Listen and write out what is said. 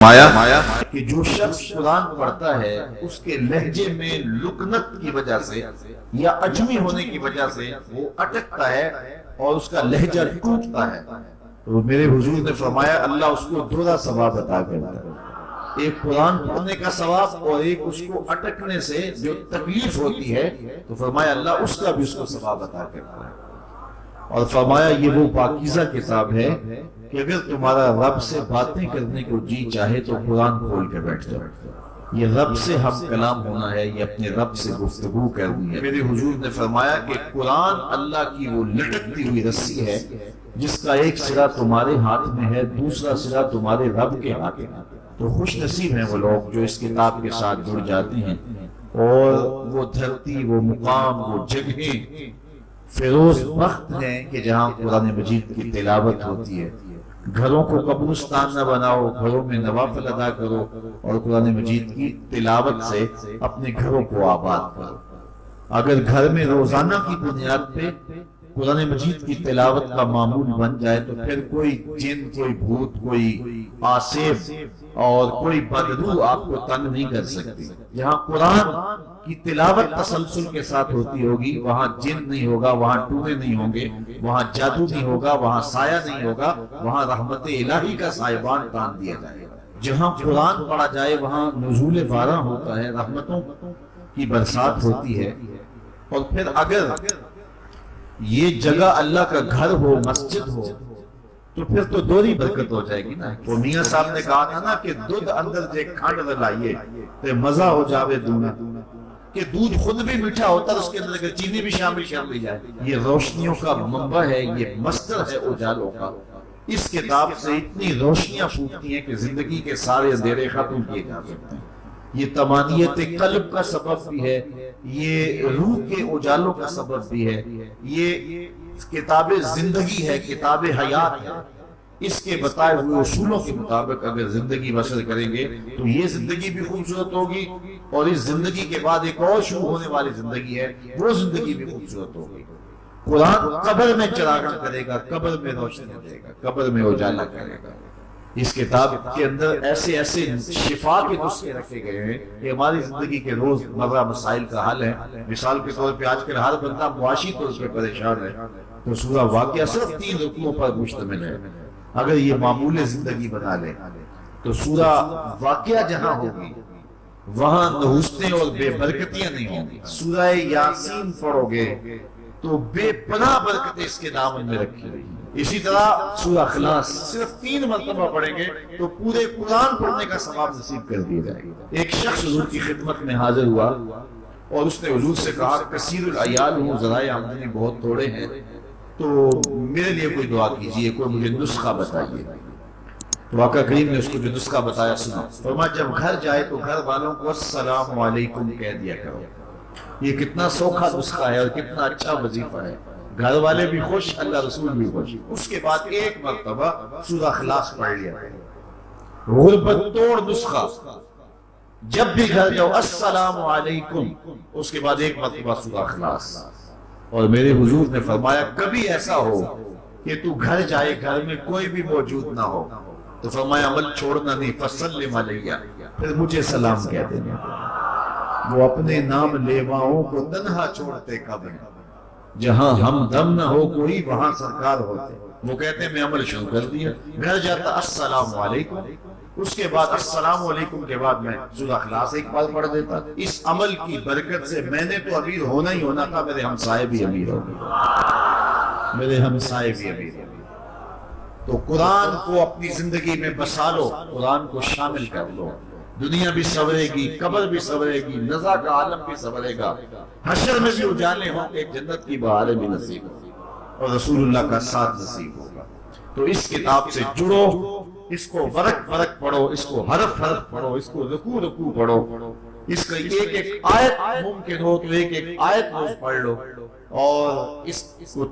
فرمایا کہ جو شخص قرآن پڑھتا ہے اس کے لہجے میں لکنت کی وجہ سے یا عجمی ہونے کی وجہ سے وہ اٹکتا ہے اور اس کا لہجہ ٹوٹتا ہے، تو میرے حضور نے فرمایا اللہ اس کو دوہرا ثواب عطا کرتا ہے، ایک قرآن پڑھنے کا ثواب اور ایک اس کو اٹکنے سے جو تکلیف ہوتی ہے، تو فرمایا اللہ اس کا بھی اس کو ثواب عطا کرتا ہے۔ اور فرمایا یہ وہ پاکیزہ کتاب ہے کہ اگر تمہارا رب سے باتیں کرنے کو جی چاہے تو قرآن کھول کے بیٹھ جاؤ، یہ رب سے ہم کلام ہونا ہے، یہ اپنے رب سے گفتگو کرنی ہے۔ میرے حضور نے فرمایا کہ قرآن اللہ کی وہ لٹکتی ہوئی رسی ہے جس کا ایک سرا تمہارے ہاتھ میں ہے، دوسرا سرا تمہارے رب کے ہاتھ میں ہے۔ تو خوش نصیب ہیں وہ لوگ جو اس کتاب کے ساتھ جڑ جاتے ہیں اور وہ دھرتی، وہ مقام، وہ جگہیں فیروز بخت ہیں کہ جہاں قرآن مجید کی تلاوت ہوتی ہے۔ گھروں کو قبرستان نہ بناؤ، گھروں میں نوافل ادا کرو اور قرآن مجید کی تلاوت سے اپنے گھروں کو آباد کرو۔ اگر گھر میں روزانہ کی بنیاد پہ قرآن مجید کی تلاوت کا معمول بن جائے تو پھر کوئی جن، کوئی بھوت، کوئی آصف اور کوئی بدروح آپ کو تنگ نہیں کر سکتی۔ جہاں قرآن کی تلاوت تسلسل کے ساتھ ہوتی ہوگی وہاں جن نہیں ہوگا، وہاں ٹونے نہیں ہوں گے، وہاں جادو نہیں ہوگا، وہاں سایہ نہیں ہوگا، وہاں رحمت الہی کا سائبان تان دیا جائے گا۔ جہاں قرآن پڑھا جائے وہاں نزول بارہ ہوتا ہے، رحمتوں کی برسات ہوتی ہے۔ اور پھر اگر یہ جگہ اللہ کا گھر ہو، مسجد ہو، تو پھر تو دوری برکت ہو جائے گی نا۔ وہ میاں صاحب نے کہا تھا نا کہ دودھ اندر جے کھانڈ لائیے تے مزہ ہو جاوے دونا، کہ دودھ خود بھی میٹھا ہوتا ہے، اس کے اندر اگر چینی بھی شامل کر لی جائے۔ یہ روشنیوں کا منبع ہے، یہ مصدر ہے اجالوں کا۔ اس کتاب سے اتنی روشنیاں پھوٹتی ہیں کہ زندگی کے سارے اندھیرے ختم کیے جا سکتے ہیں۔ یہ تمانیت قلب کا سبب بھی ہے، یہ روح کے اجالوں کا سبب بھی ہے، یہ کتاب زندگی ہے، کتاب حیات ہے۔ اس کے بتائے ہوئے اصولوں کے مطابق اگر زندگی بسر کریں گے تو یہ زندگی بھی خوبصورت ہوگی، اور اس زندگی کے بعد ایک اور شروع ہونے والی زندگی ہے، وہ زندگی بھی خوبصورت ہوگی۔ قرآن قبر میں چراغاں کرے گا، قبر میں روشنی دے گا، قبر میں اجالا کرے گا۔ اس کتاب کے اندر ایسے ایسے شفا کے نسخے رکھے گئے ہیں کہ ہماری زندگی کے روز مرہ مسائل کا حل ہے۔ مثال کے طور پہ آج کل ہر بندہ معاشی طور پہ پریشان ہے، تو سورہ واقعہ صرف 3 رکوعوں پر مشتمل ہے۔ اگر یہ معمول زندگی بنا لے تو سورہ واقعہ جہاں ہوگی وہاں نحوستیں اور بے برکتیاں نہیں ہوں گی۔ سورہ یاسین پڑھو گے تو بے پناہ برکتیں اس کے دامن میں رکھی ہوئی ہیں۔ اسی طرح سورہ اخلاص صرف 3 مرتبہ پڑھیں گے تو پورے قرآن پڑھنے کا ثواب نصیب کر دیا جائے گا۔ ایک شخص حضور کی خدمت میں حاضر ہوا اور اس نے حضور سے کہا کثیر العیال ہوں، ذرائع آمدنی بہت تھوڑے ہیں، تو میرے لیے کوئی دعا کیجیے، کوئی مجھے نسخہ بتائیے۔ تو آقا کریم نے اس کو جو نسخہ بتایا سنا، فرمایا جب گھر جائے تو گھر والوں کو السلام علیکم کہہ دیا کرو۔ یہ کتنا سوکھا نسخہ ہے اور کتنا اچھا وظیفہ ہے، گھر والے بھی خوش، اللہ رسول بھی خوش۔ اس کے بعد ایک مرتبہ سورہ اخلاص پڑھ لیا، غربت توڑ نسخہ، جب بھی گھر جاؤ السلام علیکم، اس کے بعد ایک مرتبہ سورہ اخلاص۔ اور میرے حضور نے فرمایا کبھی ایسا ہو کہ تو گھر جائے، گھر میں کوئی بھی موجود نہ ہو، تو فرمایا عمل چھوڑنا نہیں، فسلم علیہ، پھر مجھے سلام کہہ دینا۔ وہ اپنے نام لیواؤں کو تنہا چھوڑتے کب ہیں، جہاں ہم دم نہ ہو کوئی وہاں سرکار ہوتے۔ وہ کہتے ہیں میں عمل شروع کر دیا، گھر جاتا السلام علیکم، اس کے بعد السلام علیکم کے بعد میں سورہ اخلاص ایک بار پڑھ دیتا۔ اس عمل کی برکت سے میں نے تو امیر ہونا ہی ہونا تھا، میرے ہمسائے بھی امیر ہو گئے، میرے ہمسائے بھی امیر ہو گئے۔ تو قرآن کو اپنی زندگی میں بسا لو، قرآن کو شامل کر لو، دنیا بھی سنورے گی، قبر بھی سنورے گی، نزا کا عالم بھی سنورے گا، حشر میں بھی اجالے ہوں گے، جنت کی بہاریں بھی نصیب ہوگی اور رسول اللہ کا ساتھ نصیب ہوگا۔ تو اس کتاب سے جڑو، اس کو ورق ورق پڑھو، اس کو حرف حرف پڑھو، اس کو رکوع رکوع پڑھو، اس کا ایک ایک آیت ممکن ہو تو ایک ایک آیت روز پڑھ لو، اور اس کو